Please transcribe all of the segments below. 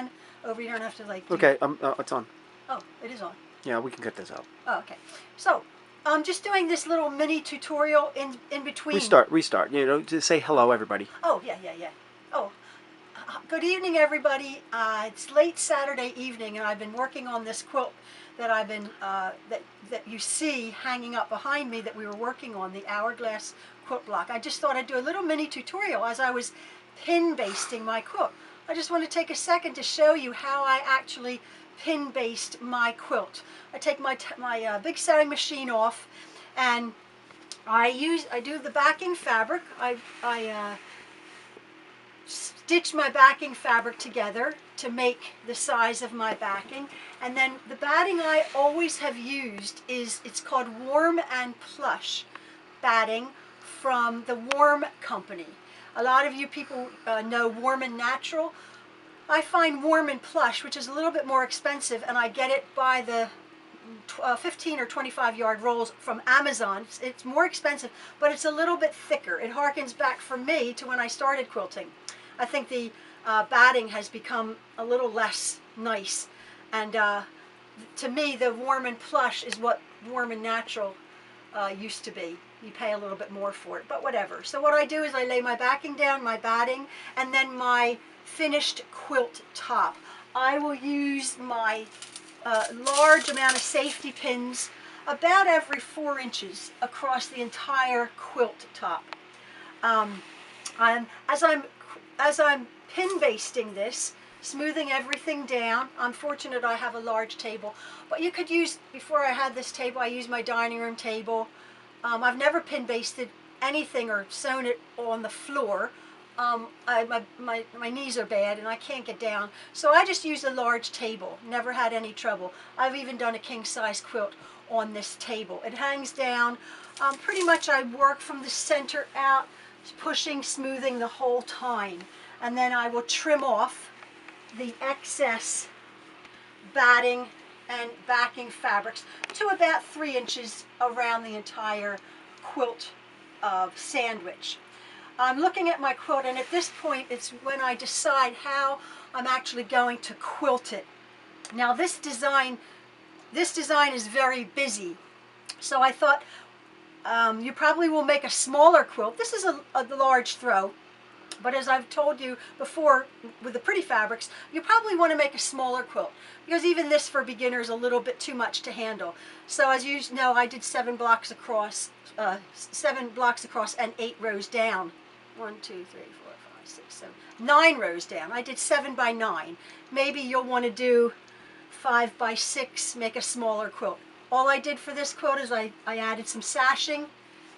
fan over. You don't have to like... Okay, it's on. Oh, it is on. Yeah, we can cut this out. Oh, okay. So, I'm just doing this little mini tutorial in between. Restart. You know, just say hello, everybody. Oh, yeah. Oh, good evening, everybody. It's late Saturday evening, and I've been working on this quilt that I've been that you see hanging up behind me that we were working on, the hourglass quilt block. I just thought I'd do a little mini tutorial as I was pin basting my quilt. I just want to take a second to show you how I actually pin baste my quilt. I take my big sewing machine off, and I do the backing fabric. I stitch my backing fabric together to make the size of my backing, and then the batting I always have used it's called Warm and Plush batting from the Warm Company. A lot of you people know Warm and Natural. I find Warm and Plush, which is a little bit more expensive, and I get it by the 15 or 25 yard rolls from Amazon. It's more expensive, but it's a little bit thicker. It harkens back for me to when I started quilting. I think the batting has become a little less nice, and to me the Warm and Plush is what Warm and Natural used to be. You pay a little bit more for it, but whatever. So what I do is I lay my backing down, my batting, and then my finished quilt top. I will use my large amount of safety pins about every 4 inches across the entire quilt top. As I'm pin basting this, smoothing everything down. I'm fortunate I have a large table, but you could use, before I had this table, I used my dining room table. I've never pin basted anything or sewn it on the floor. My knees are bad and I can't get down, so I just use a large table. Never had any trouble. I've even done a king-size quilt on this table. It hangs down. Pretty much I work from the center out, pushing, smoothing the whole time, and then I will trim off the excess batting and backing fabrics to about 3 inches around the entire quilt sandwich. I'm looking at my quilt, and at this point it's when I decide how I'm actually going to quilt it. Now this design is very busy, so I thought you probably will make a smaller quilt. This is a large throw, but as I've told you before with the pretty fabrics, you probably want to make a smaller quilt, because even this for beginners is a little bit too much to handle. So as you know, I did 7 blocks across and 8 rows down. 1, 2, 3, 4, 5, 6, 7, 9 rows down. I did 7 by 9. Maybe you'll want to do 5 by 6, make a smaller quilt. All I did for this quilt is I added some sashing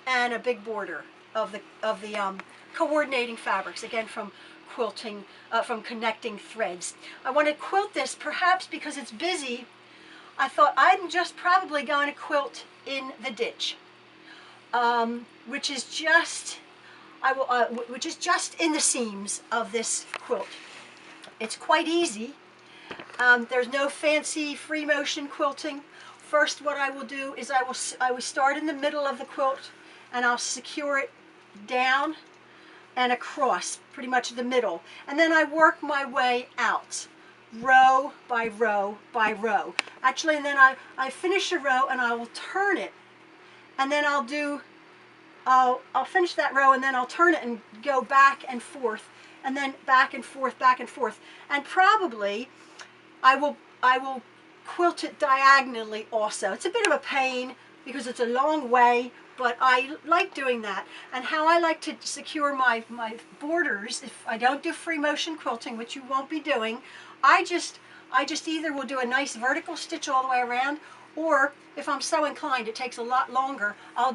and a big border of the coordinating fabrics, again from quilting, from Connecting Threads. I want to quilt this, perhaps because it's busy. I thought I'm just probably going to quilt in the ditch, which is just in the seams of this quilt. It's quite easy. There's no fancy free motion quilting. First, what I will do is I will start in the middle of the quilt, and I'll secure it down and across, pretty much the middle, and then I work my way out, row by row by row. Actually, and then I finish a row and I will turn it, and then I'll finish that row, and then I'll turn it and go back and forth, and then back and forth, and probably I will quilt it diagonally also. It's a bit of a pain because it's a long way, but I like doing that. And how I like to secure my borders, if I don't do free motion quilting, which you won't be doing, I just either will do a nice vertical stitch all the way around, or if I'm so inclined, it takes a lot longer, I'll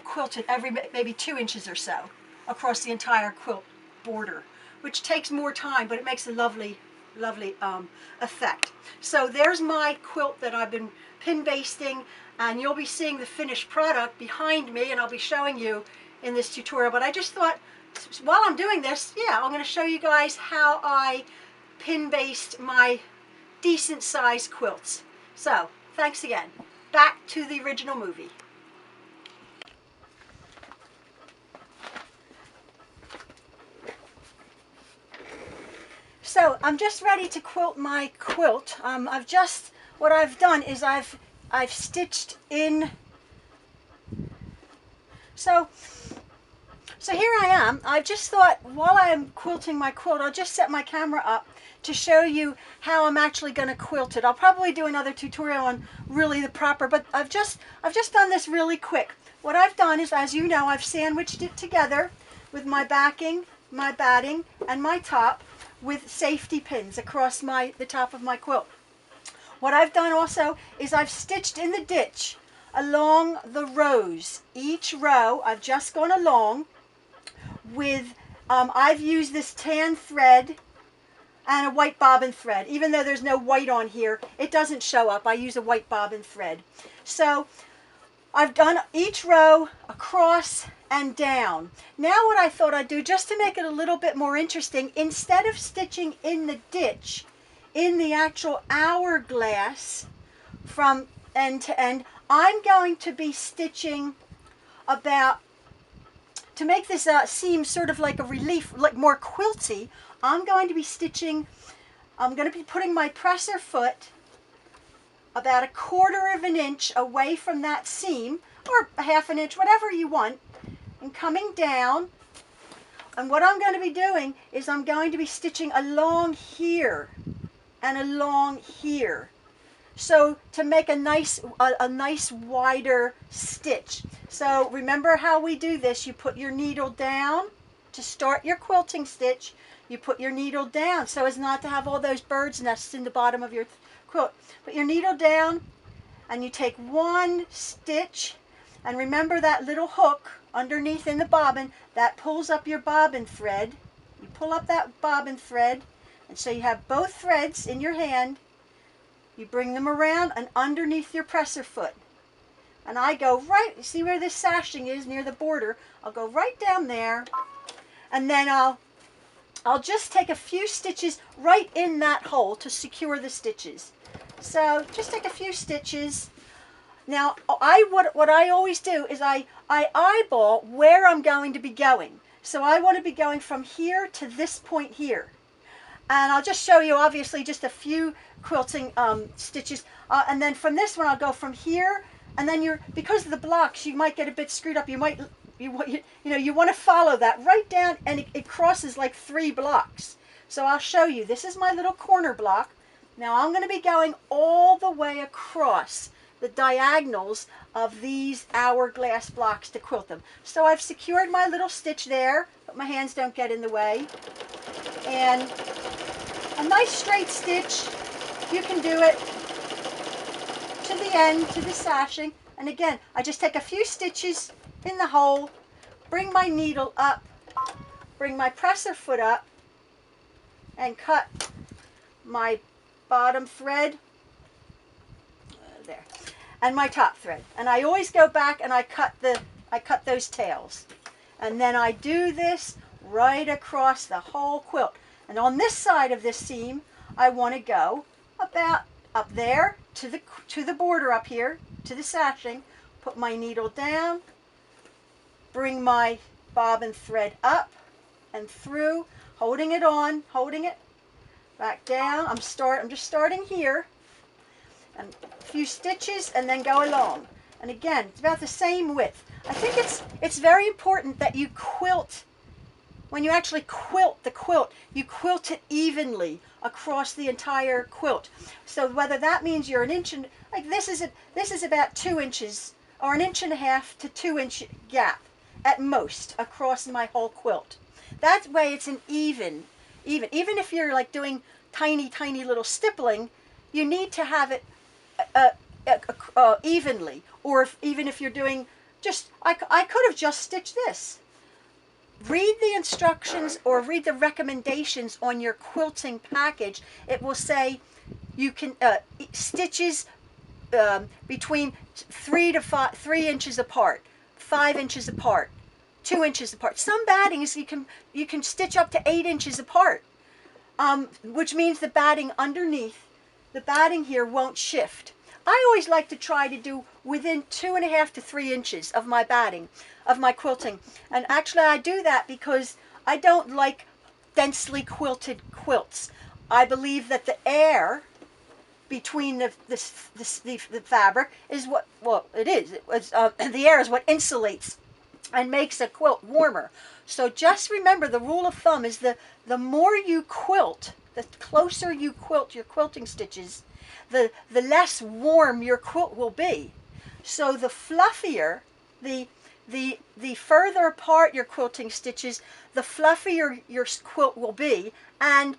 quilt it every maybe 2 inches or so across the entire quilt border, which takes more time, but it makes a lovely effect. So there's my quilt that I've been pin basting, and you'll be seeing the finished product behind me, and I'll be showing you in this tutorial. But I just thought, while I'm doing this, I'm going to show you guys how I pin baste my decent sized quilts. So thanks again. Back to the original movie. So I'm just ready to quilt my quilt. What I've done is I've stitched in. So here I am. I just thought while I'm quilting my quilt, I'll just set my camera up to show you how I'm actually going to quilt it. I'll probably do another tutorial on really the proper, but I've just done this really quick. What I've done is, as you know, I've sandwiched it together with my backing, my batting, and my top with safety pins across the top of my quilt. What I've done also is I've stitched in the ditch along the rows. Each row I've just gone along with, I've used this tan thread and a white bobbin thread. Even though there's no white on here, it doesn't show up. I use a white bobbin thread. So I've done each row across and down. Now what I thought I'd do, just to make it a little bit more interesting, instead of stitching in the ditch, in the actual hourglass from end to end, I'm going to be stitching about, to make this seem sort of like a relief, like more quilty, I'm going to be putting my presser foot about 1/4 of an inch away from that seam, or 1/2 inch, whatever you want, and coming down. And what I'm going to be doing is I'm going to be stitching along here and along here, so to make a nice wider stitch. So remember how we do this. You put your needle down to start your quilting stitch. You put your needle down so as not to have all those birds' nests in the bottom of your quilt. Put your needle down and you take one stitch, and remember that little hook underneath in the bobbin that pulls up your bobbin thread. You pull up that bobbin thread, and so you have both threads in your hand. You bring them around and underneath your presser foot. And I go right, see where this sashing is near the border? I'll go right down there, and then I'll just take a few stitches right in that hole to secure the stitches. So just take a few stitches. Now what I always do is I eyeball where I'm going to be going. So I want to be going from here to this point here. And I'll just show you obviously just a few quilting stitches. And then from this one I'll go from here, and then because of the blocks you might get a bit screwed up. You want to follow that right down, and it crosses like 3 blocks. So I'll show you. This is my little corner block. Now I'm going to be going all the way across the diagonals of these hourglass blocks to quilt them. So I've secured my little stitch there, but my hands don't get in the way. And a nice straight stitch, you can do it to the end, to the sashing. And again, I just take a few stitches in the hole, bring my needle up, bring my presser foot up, and cut my bottom thread there, and my top thread. And I always go back and I cut those tails, and then I do this right across the whole quilt. And on this side of this seam, I want to go about up there to the border up here, to the sashing. Put my needle down, bring my bobbin thread up and through, holding it on, holding it back down. I'm just starting here, and a few stitches, and then go along. And again, it's about the same width. I think it's very important that you quilt. When you actually quilt the quilt, you quilt it evenly across the entire quilt. So whether that means you're an inch, like this is about 2 inches, or 1.5 inches to 2 inch gap at most across my whole quilt. That way it's an even if you're like doing tiny little stippling, you need to have it evenly. Or even if you're doing just, I could have just stitched this. Read the instructions or read the recommendations on your quilting package. It will say you can stitches between 3 inches apart, 5 inches apart, 2 inches apart. Some battings you can stitch up to 8 inches apart, which means the batting underneath, the batting here won't shift. I always like to try to do within 2.5 to 3 inches of my batting, of my quilting. And actually I do that because I don't like densely quilted quilts. I believe that the air between the fabric is what, well, it is. The air is what insulates and makes a quilt warmer. So just remember, the rule of thumb is the more you quilt, the closer you quilt your quilting stitches, the less warm your quilt will be. So the fluffier, the further apart your quilting stitches, the fluffier your quilt will be, and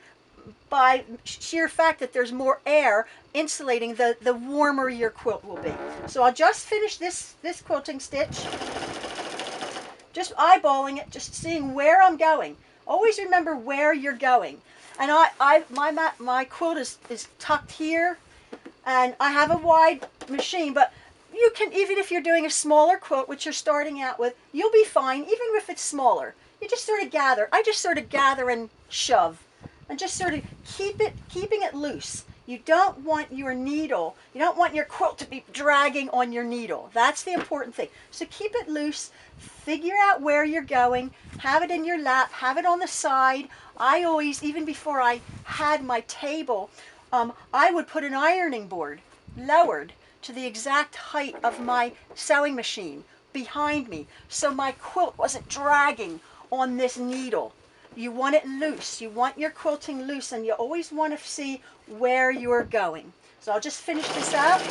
by sheer fact that there's more air insulating, the warmer your quilt will be. So I'll just finish this quilting stitch, just eyeballing it, just seeing where I'm going. Always remember where you're going. And my quilt is tucked here, and I have a wide machine, but you can, even if you're doing a smaller quilt, which you're starting out with, you'll be fine, even if it's smaller. You just sort of gather. I just sort of gather and shove, and just sort of keeping it loose. You don't want your needle, you don't want your quilt to be dragging on your needle. That's the important thing. So keep it loose, figure out where you're going, have it in your lap, have it on the side. I always, even before I had my table, I would put an ironing board lowered to the exact height of my sewing machine behind me, so my quilt wasn't dragging on this needle. You want it loose. You want your quilting loose, and you always want to see where you're going. So I'll just finish this up.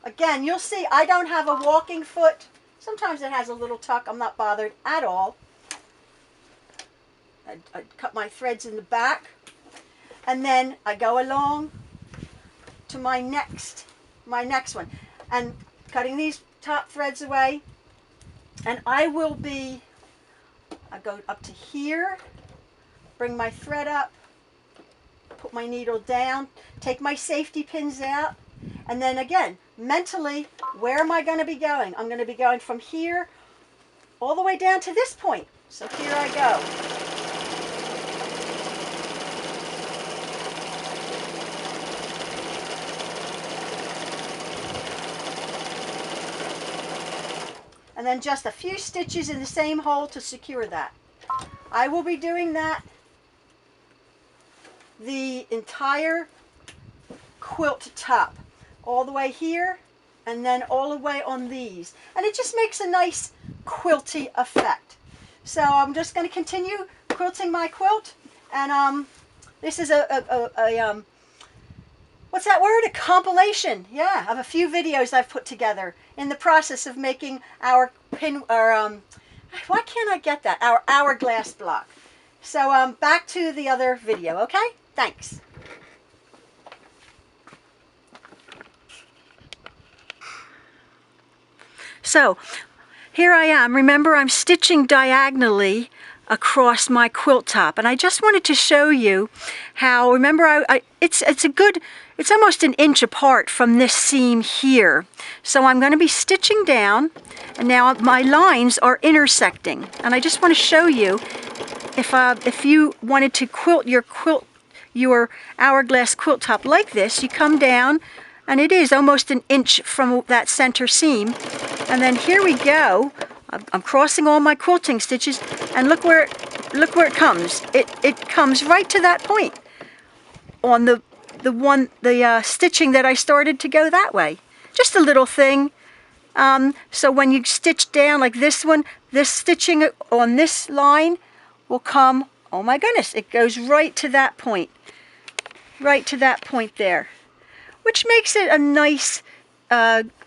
Again, you'll see I don't have a walking foot. Sometimes it has a little tuck. I'm not bothered at all. I cut my threads in the back, and then I go along to my next one, and cutting these top threads away. And I go up to here, bring my thread up, put my needle down, take my safety pins out, and then again, mentally, where am I going to be going? I'm going to be going from here all the way down to this point. So here I go. And then just a few stitches in the same hole to secure that. I will be doing that the entire quilt top, all the way here, and then all the way on these. And it just makes a nice quilty effect. So I'm just going to continue quilting my quilt. And this is what's that word? A compilation, yeah, of a few videos I've put together in the process of making our why can't I get that? Our hourglass block. So back to the other video, okay? Thanks. So here I am. Remember, I'm stitching diagonally across my quilt top, and I just wanted to show you how, remember, it's almost an inch apart from this seam here. So I'm going to be stitching down, and now my lines are intersecting, and I just want to show you, if you wanted to quilt your hourglass quilt top like this, you come down, and it is almost an inch from that center seam, and then here we go. I'm crossing all my quilting stitches, and look where it comes. It comes right to that point on the stitching that I started to go that way. Just a little thing. So when you stitch down like this one, this stitching on this line will come. Oh my goodness! It goes right to that point. Right to that point there, which makes it a nice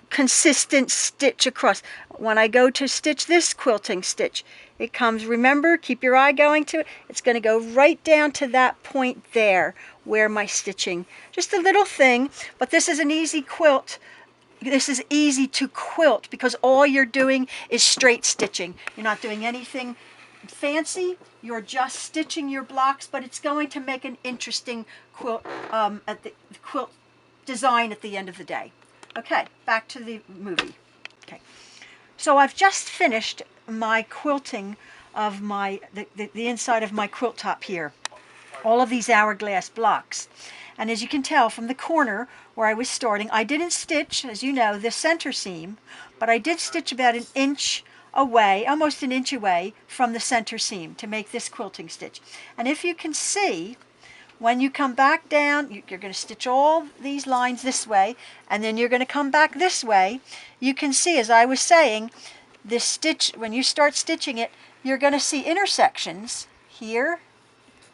consistent stitch across. When I go to stitch this quilting stitch, it comes, remember, keep your eye going to it, it's going to go right down to that point there where my stitching, just a little thing, but this is an easy quilt. This is easy to quilt because all you're doing is straight stitching. You're not doing anything fancy, you're just stitching your blocks, but it's going to make an interesting quilt quilt design at the end of the day. Okay, back to the movie. Okay, so I've just finished my quilting of the inside of my quilt top here. All of these hourglass blocks. And as you can tell from the corner where I was starting, I didn't stitch, as you know, the center seam, but I did stitch about an inch away, almost an inch away from the center seam to make this quilting stitch. And if you can see, when you come back down, you're going to stitch all these lines this way, and then you're going to come back this way. You can see, as I was saying, this stitch, when you start stitching it, you're going to see intersections here,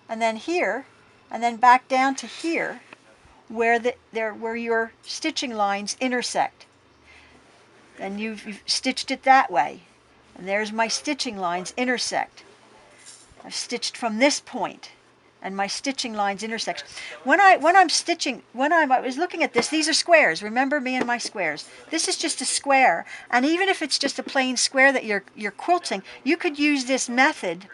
and then back down to here, where where your stitching lines intersect. And you've stitched it that way. And there's my stitching lines intersect. I've stitched from this point, and my stitching lines intersect. When I was looking at this, these are squares. Remember me and my squares. This is just a square, and even if it's just a plain square that you're quilting, you could use this method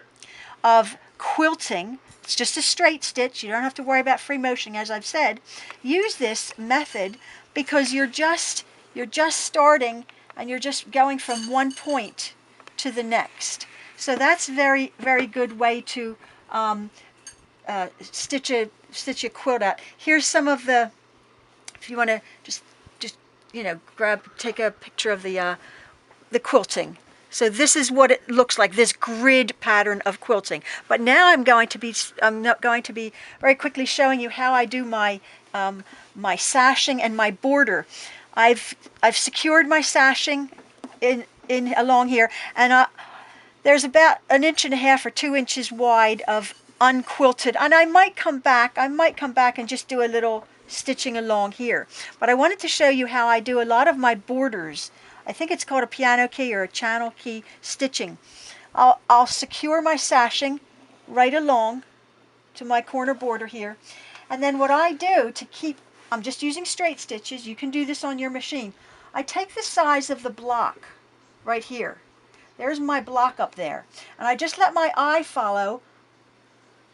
of quilting. It's just a straight stitch. You don't have to worry about free motion, as I've said. Use this method because you're just starting, and you're just going from one point to the next. So that's very, very good way to stitch a quilt out. Here's some of the, if you want to just take a picture of the quilting. So this is what it looks like, this grid pattern of quilting. But now I'm going to be very quickly showing you how I do my my sashing and my border. I've secured my sashing in along here, and there's about 1.5 inches or 2 inches wide of unquilted, and I might come back and just do a little stitching along here. But I wanted to show you how I do a lot of my borders. I think it's called a piano key or a channel key stitching. I'll secure my sashing right along to my corner border here, and then what I do to keep, I'm just using straight stitches. You can do this on your machine. I take the size of the block right here. There's my block up there, and I just let my eye follow.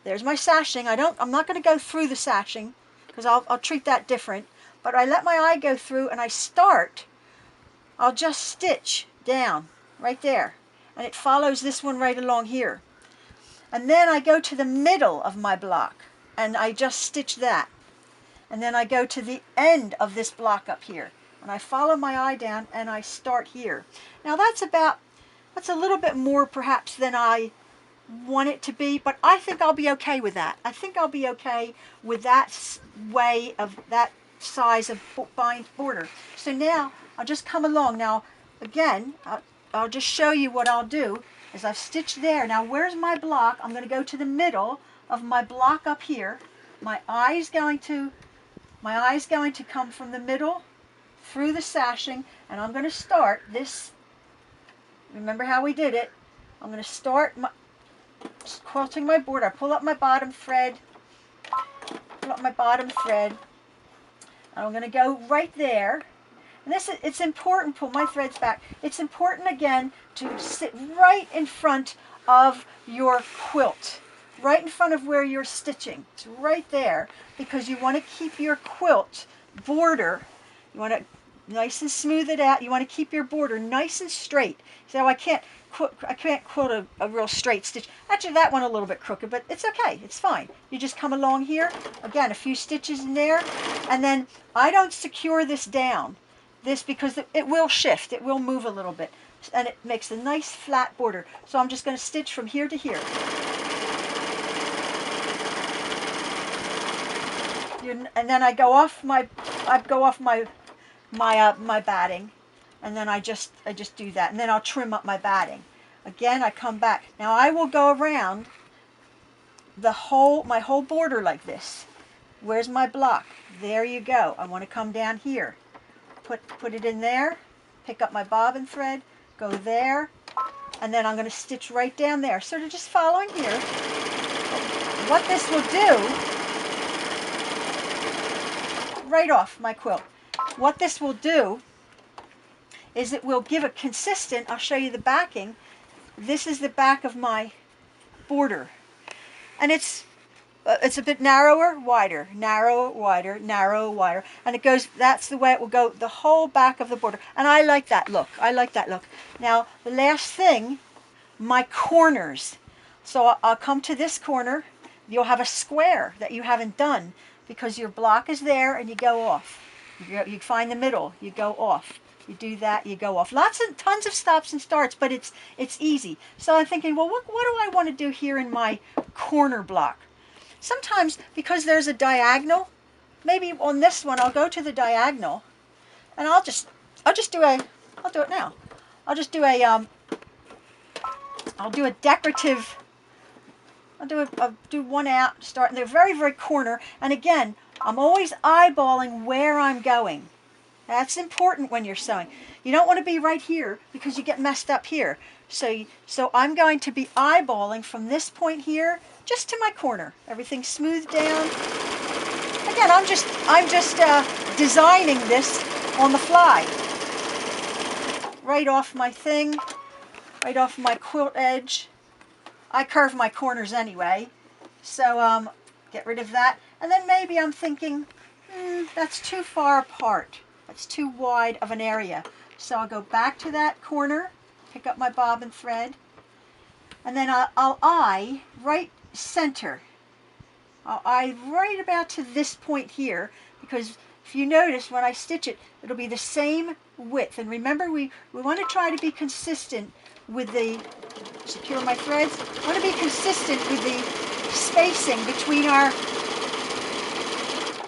There's my sashing. I'm not going to go through the sashing because I'll treat that different. But I let my eye go through, and I'll just stitch down right there, and it follows this one right along here. And then I go to the middle of my block, and I just stitch that. And then I go to the end of this block up here, and I follow my eye down, and I start here. Now that's a little bit more perhaps than I want it to be, but I think I'll be okay with that. I think I'll be okay with that way of that size of bind border. So now I'll just come along. Now again, I'll just show you what I'll do is I've stitched there. Now where's my block? I'm going to go to the middle of my block up here. My eye is going to come from the middle through the sashing, and I'm going to start this. Remember how we did it? I'm going to start quilting my border. I pull up my bottom thread, and I'm going to go right there. And it's important, pull my threads back, it's important again to sit right in front of your quilt, right in front of where you're stitching. It's right there because you want to keep your quilt border, you want to nice and smooth it out. You want to keep your border nice and straight. So I can't quilt a real straight stitch. Actually, that one a little bit crooked, but it's okay. It's fine. You just come along here. Again, a few stitches in there. And then I don't secure this down, because it will shift. It will move a little bit. And it makes a nice flat border. So I'm just going to stitch from here to here. And then I go off my batting, and then I just do that, and then I'll trim up my batting. Again, I come back. Now I will go around my whole border like this. Where's my block? There you go. I want to come down here, put it in there, pick up my bobbin thread, go there, and then I'm going to stitch right down there. So just following here. What this will do, right off my quilt. What this will do is it will give a consistent, I'll show you the backing. This is the back of my border. And it's a bit narrower, wider, narrower, wider, narrower, wider. And it goes, that's the way it will go, the whole back of the border. And I like that look. I like that look. Now, the last thing, my corners. So I'll come to this corner. You'll have a square that you haven't done because your block is there and you go off. You find the middle, you go off. You do that, you go off. Tons of stops and starts, but it's easy. So I'm thinking, well, what do I want to do here in my corner block? Sometimes, because there's a diagonal, maybe on this one I'll go to the diagonal, and I'll do it now. I'll just do I'll do a decorative. I'll do one out, start in the very, very corner, and again, I'm always eyeballing where I'm going. That's important when you're sewing. You don't want to be right here because you get messed up here. So I'm going to be eyeballing from this point here just to my corner. Everything's smoothed down. Again, I'm just designing this on the fly. Right off my thing, right off my quilt edge. I curve my corners anyway, so get rid of that. And then maybe I'm thinking, that's too far apart. That's too wide of an area. So I'll go back to that corner, pick up my bobbin thread, and then I'll eye right center. I'll eye right about to this point here, because if you notice when I stitch it, it'll be the same width. And remember, we want to try to be consistent with the, secure my threads, I want to be consistent with the spacing between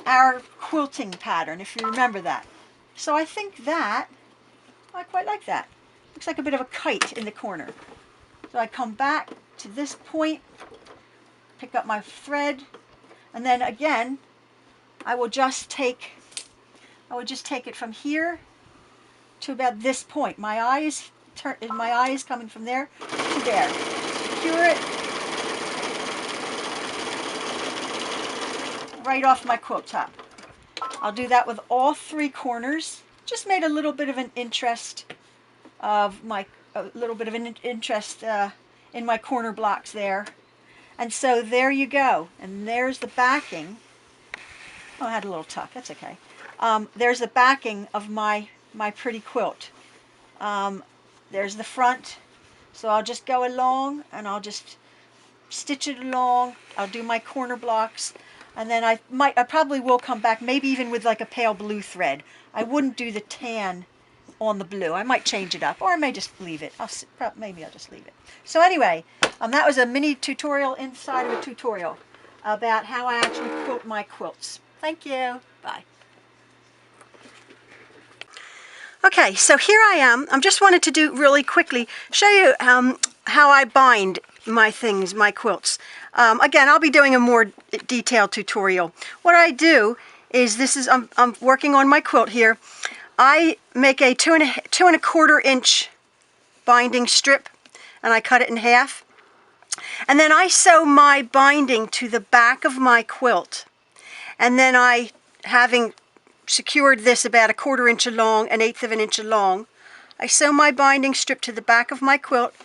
our quilting pattern, if you remember that. So I think that, I quite like that. Looks like a bit of a kite in the corner. So I come back to this point, pick up my thread, and then again, I will just take it from here to about this point. My eye is coming from there to there. Secure it right off my quilt top. I'll do that with all three corners. Just made a little bit of an interest in my corner blocks there. And so there you go. And there's the backing. Oh, I had a little tuck. That's okay. There's the backing of my pretty quilt. There's the front. So I'll just go along and I'll just stitch it along. I'll do my corner blocks. And then I probably will come back, maybe even with like a pale blue thread. I wouldn't do the tan on the blue. I might change it up, or I may just leave it. Maybe I'll just leave it. So anyway, that was a mini tutorial inside of a tutorial about how I actually quilt my quilts. Thank you. Bye. Okay, so here I am. I just wanted to do really quickly, show you how I bind my things, my quilts. Again, I'll be doing a more detailed tutorial. What I do is I'm working on my quilt here. I make a 2 1/4 inch binding strip, and I cut it in half. And then I sew my binding to the back of my quilt. And then having secured this about 1/4 inch along, 1/8 of an inch along, I sew my binding strip to the back of my quilt,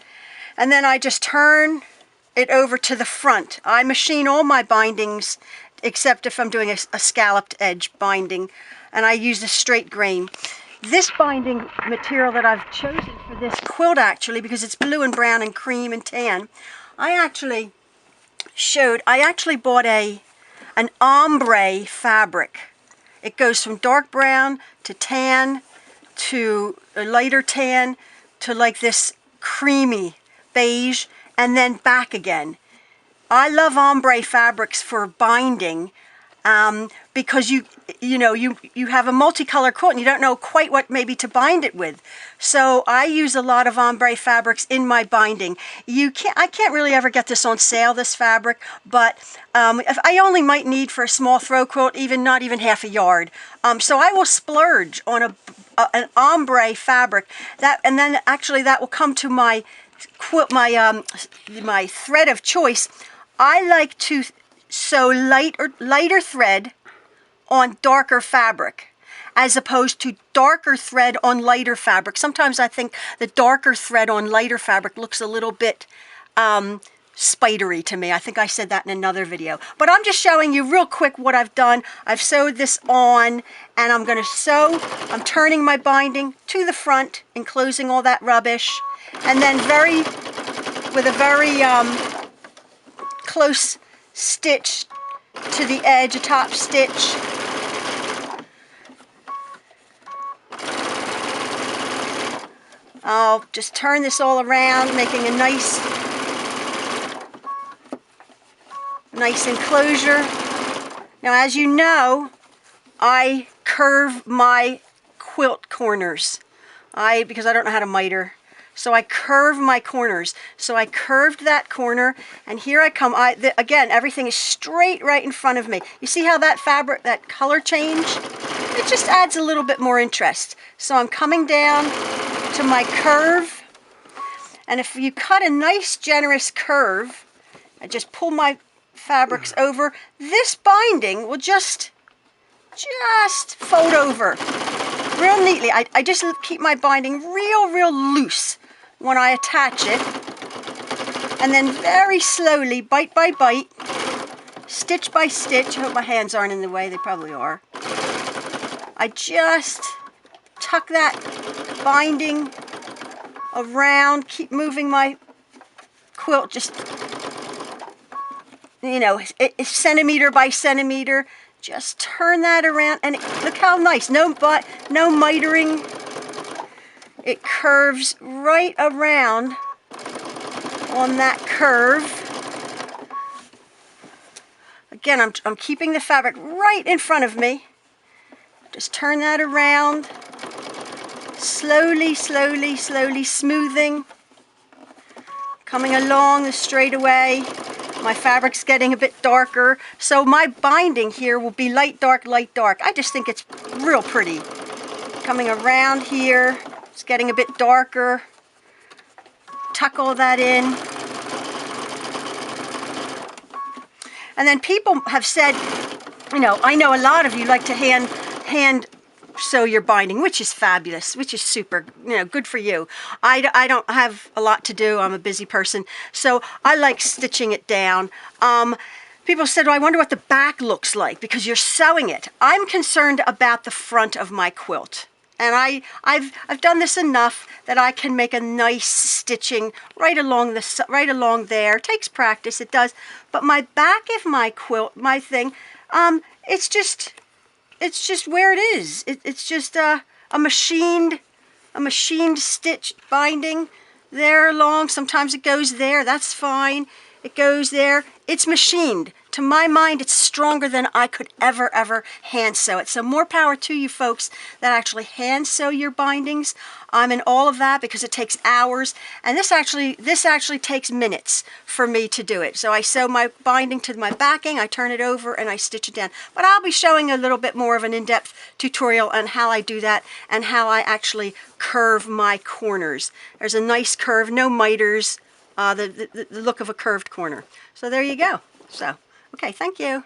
and then I just turn it over to the front. I machine all my bindings except if I'm doing a scalloped edge binding, and I use a straight grain. This binding material that I've chosen for this quilt, actually, because it's blue and brown and cream and tan, I actually bought an ombre fabric. It goes from dark brown to tan to a lighter tan to like this creamy beige, and then back again. I love ombre fabrics for binding because you have a multicolor quilt and you don't know quite what maybe to bind it with. So I use a lot of ombre fabrics in my binding. I can't really ever get this on sale, this fabric, but I only might need for a small throw quilt not even half a yard. So I will splurge on an ombre fabric and then actually that will come to my quilt, my thread of choice. I like to sew lighter thread on darker fabric as opposed to darker thread on lighter fabric. Sometimes I think the darker thread on lighter fabric looks a little bit spidery to me. I think I said that in another video. But I'm just showing you real quick what I've done. I've sewed this on, and I'm going to sew. I'm turning my binding to the front, enclosing all that rubbish, and then with a very close stitch to the edge, a top stitch. I'll just turn this all around, making a nice enclosure. Now, as you know, I curve my quilt corners. Because I don't know how to miter. So I curve my corners. So I curved that corner, and here I come. Again, everything is straight right in front of me. You see how that fabric, that color change? It just adds a little bit more interest. So I'm coming down to my curve, and if you cut a nice generous curve, I just pull my fabrics over, this binding will just fold over real neatly. I just keep my binding real loose when I attach it, and then very slowly, bite by bite, stitch by stitch. I hope my hands aren't in the way, they probably are. I just tuck that binding around, keep moving my quilt just, you know, centimeter by centimeter. Just turn that around, and look how nice. No mitering. It curves right around on that curve. Again, I'm keeping the fabric right in front of me. Just turn that around. Slowly smoothing. Coming along the straightaway. My fabric's getting a bit darker, so my binding here will be light, dark, light, dark. I just think it's real pretty. Coming around here, it's getting a bit darker. Tuck all that in. And then people have said, you know, I know a lot of you like to hand sew your binding, which is fabulous, which is super, you know, good for you. I don't have a lot to do. I'm a busy person, so I like stitching it down. People said, well, I wonder what the back looks like because you're sewing it. I'm concerned about the front of my quilt, and I've done this enough that I can make a nice stitching right along there. It takes practice, it does, but my back of my quilt, my thing, it's just where it is. It's just a machined stitch binding there along. Sometimes it goes there. That's fine. It goes there. It's machined. To my mind, it's stronger than I could ever hand sew it. So more power to you folks that actually hand sew your bindings. I'm in all of that because it takes hours, and this actually takes minutes for me to do it. So I sew my binding to my backing, I turn it over, and I stitch it down. But I'll be showing a little bit more of an in-depth tutorial on how I do that and how I actually curve my corners. There's a nice curve, no miters, the look of a curved corner. So there you go. So, okay, thank you.